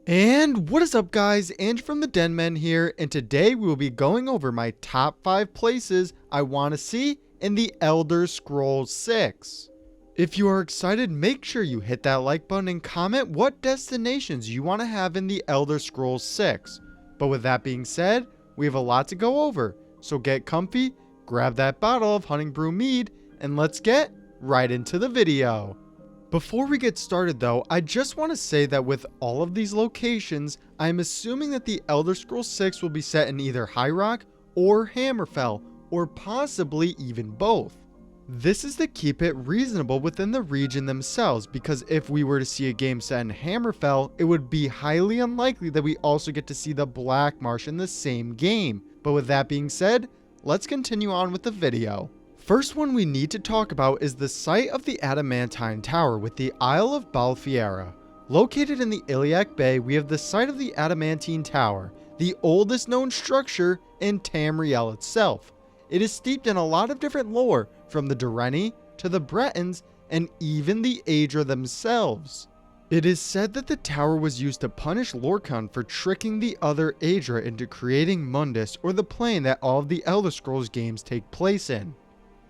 And what is up, guys? Andrew from the Den here, and today we will be going over my top 5 places I want to see in the Elder Scrolls 6. If you are excited, make sure you hit that like button and comment what destinations you want to have in the Elder Scrolls 6. But with that being said, we have a lot to go over, so get comfy, grab that bottle of Hunting Brew Mead, and let's get right into the video. Before we get started though, I just want to say that with all of these locations, I'm assuming that the Elder Scrolls 6 will be set in either High Rock or Hammerfell, or possibly even both. This is to keep it reasonable within the region themselves, because if we were to see a game set in Hammerfell, it would be highly unlikely that we also get to see the Black Marsh in the same game. But with that being said, let's continue on with the video. First one we need to talk about is the site of the Adrenine Tower with the Isle of Balfiera. Located in the Iliac Bay, we have the site of the Adrenine Tower, the oldest known structure in Tamriel itself. It is steeped in a lot of different lore, from the Dureni to the Bretons and even the Aedra themselves. It is said that the tower was used to punish Lorkhan for tricking the other Aedra into creating Mundus, or the plane that all of the Elder Scrolls games take place in.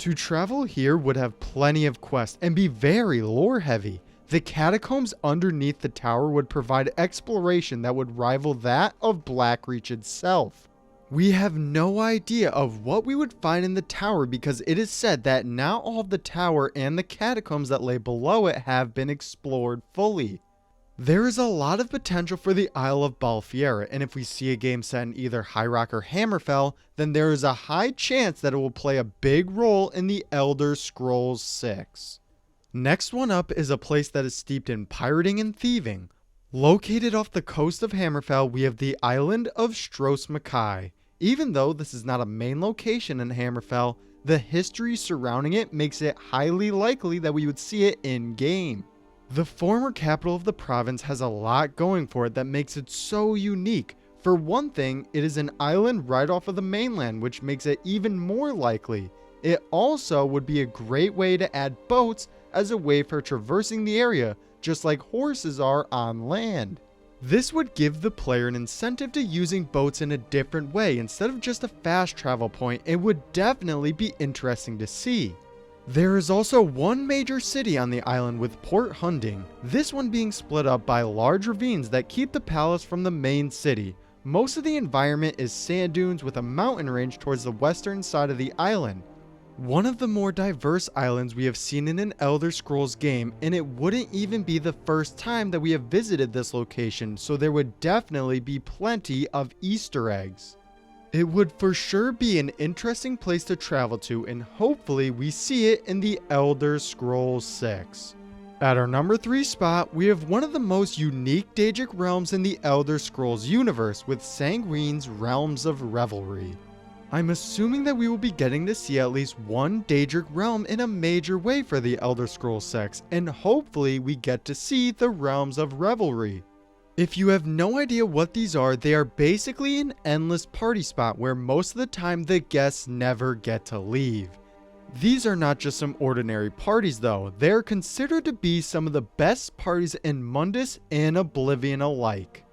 To travel here would have plenty of quests and be very lore heavy. The catacombs underneath the tower would provide exploration that would rival that of Blackreach itself. We have no idea of what we would find in the tower, because it is said that not all of the tower and the catacombs that lay below it have been explored fully. There is a lot of potential for the Isle of Balfiera, and if we see a game set in either High Rock or Hammerfell, then there is a high chance that it will play a big role in the Elder Scrolls 6. Next one up is a place that is steeped in pirating and thieving. Located off the coast of Hammerfell, we have the island of StrosMaai. Even though this is not a main location in Hammerfell, the history surrounding it makes it highly likely that we would see it in-game. The former capital of the province has a lot going for it that makes it so unique. For one thing, it is an island right off of the mainland, which makes it even more likely. It also would be a great way to add boats as a way for traversing the area, just like horses are on land. This would give the player an incentive to using boats in a different way instead of just a fast travel point. It would definitely be interesting to see. There is also one major city on the island with Port Hunding, this one being split up by large ravines that keep the palace from the main city. Most of the environment is sand dunes with a mountain range towards the western side of the island. One of the more diverse islands we have seen in an Elder Scrolls game, and it wouldn't even be the first time that we have visited this location, so there would definitely be plenty of Easter eggs. It would for sure be an interesting place to travel to, and hopefully we see it in the Elder Scrolls 6. At our number 3 spot, we have one of the most unique Daedric realms in the Elder Scrolls universe with Sanguine's Realms of Revelry. I'm assuming that we will be getting to see at least one Daedric realm in a major way for the Elder Scrolls 6, and hopefully we get to see the Realms of Revelry. If you have no idea what these are, they are basically an endless party spot where most of the time the guests never get to leave. These are not just some ordinary parties though, they are considered to be some of the best parties in Mundus and Oblivion alike.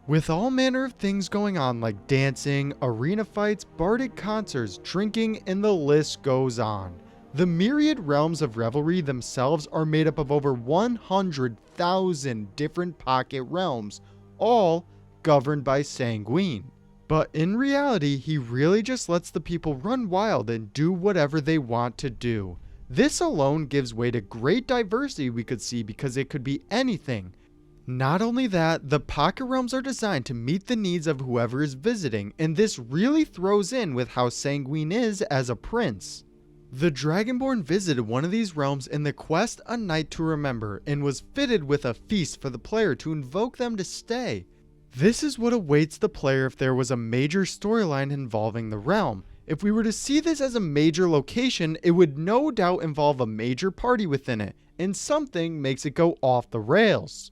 With all manner of things going on like dancing, arena fights, bardic concerts, drinking, and the list goes on. The myriad realms of revelry themselves are made up of over 100,000 different pocket realms, all governed by Sanguine. But in reality, he really just lets the people run wild and do whatever they want to do. This alone gives way to great diversity we could see, because it could be anything. Not only that, the pocket realms are designed to meet the needs of whoever is visiting, and this really throws in with how Sanguine is as a prince. The Dragonborn visited one of these realms in the quest A Night to Remember, and was fitted with a feast for the player to invoke them to stay. This is what awaits the player if there was a major storyline involving the realm. If we were to see this as a major location, it would no doubt involve a major party within it, and something makes it go off the rails.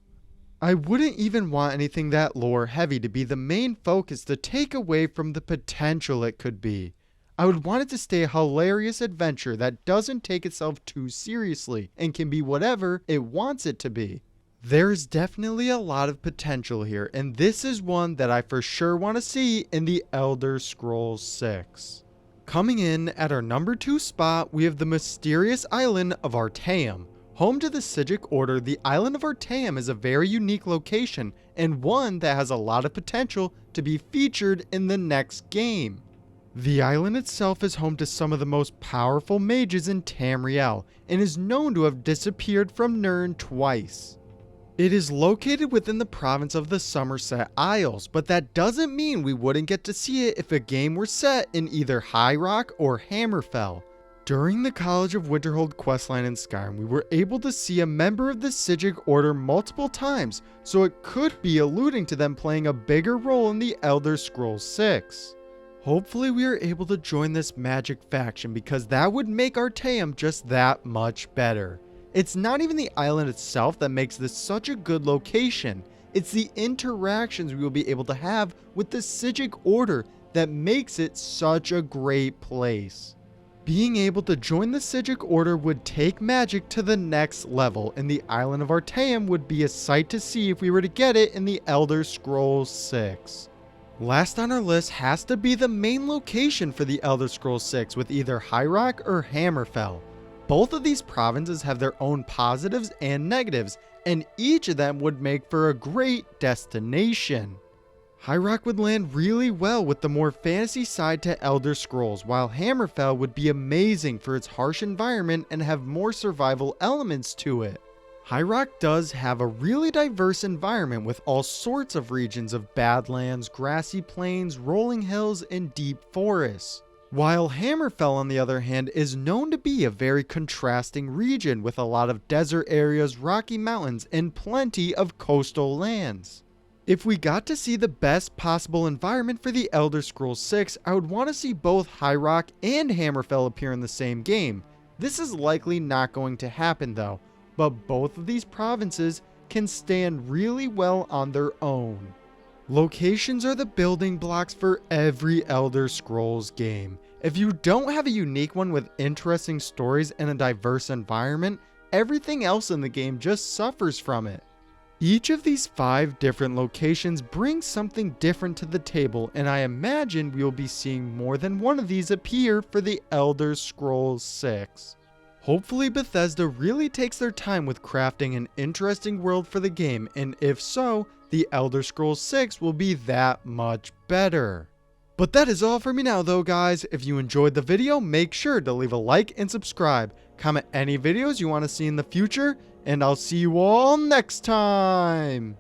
I wouldn't even want anything that lore heavy to be the main focus to take away from the potential it could be. I would want it to stay a hilarious adventure that doesn't take itself too seriously and can be whatever it wants it to be. There's definitely a lot of potential here, and this is one that I for sure want to see in the Elder Scrolls 6. Coming in at our number 2 spot, we have the mysterious island of Artaeum. Home to the Psijic Order, the island of Artaeum is a very unique location, and one that has a lot of potential to be featured in the next game. The island itself is home to some of the most powerful mages in Tamriel, and is known to have disappeared from Nirn twice. It is located within the province of the Somerset Isles, but that doesn't mean we wouldn't get to see it if a game were set in either High Rock or Hammerfell. During the College of Winterhold questline in Skyrim, we were able to see a member of the Psijic Order multiple times, so it could be alluding to them playing a bigger role in the Elder Scrolls 6. Hopefully we are able to join this magic faction, because that would make Artaeum just that much better. It's not even the island itself that makes this such a good location. It's the interactions we will be able to have with the Psijic Order that makes it such a great place. Being able to join the Psijic Order would take magic to the next level, and the island of Artaeum would be a sight to see if we were to get it in the Elder Scrolls 6. Last on our list has to be the main location for the Elder Scrolls 6 with either High Rock or Hammerfell. Both of these provinces have their own positives and negatives, and each of them would make for a great destination. High Rock would land really well with the more fantasy side to Elder Scrolls, while Hammerfell would be amazing for its harsh environment and have more survival elements to it. High Rock does have a really diverse environment with all sorts of regions of badlands, grassy plains, rolling hills, and deep forests. While Hammerfell, on the other hand, is known to be a very contrasting region with a lot of desert areas, rocky mountains, and plenty of coastal lands. If we got to see the best possible environment for the Elder Scrolls 6, I would want to see both High Rock and Hammerfell appear in the same game. This is likely not going to happen though, but both of these provinces can stand really well on their own. Locations are the building blocks for every Elder Scrolls game. If you don't have a unique one with interesting stories and a diverse environment, everything else in the game just suffers from it. Each of these 5 different locations brings something different to the table, and I imagine we will be seeing more than one of these appear for the Elder Scrolls 6. Hopefully Bethesda really takes their time with crafting an interesting world for the game, and if so, the Elder Scrolls 6 will be that much better. But that is all for me now though, guys. If you enjoyed the video, make sure to leave a like and subscribe. Comment any videos you want to see in the future, and I'll see you all next time.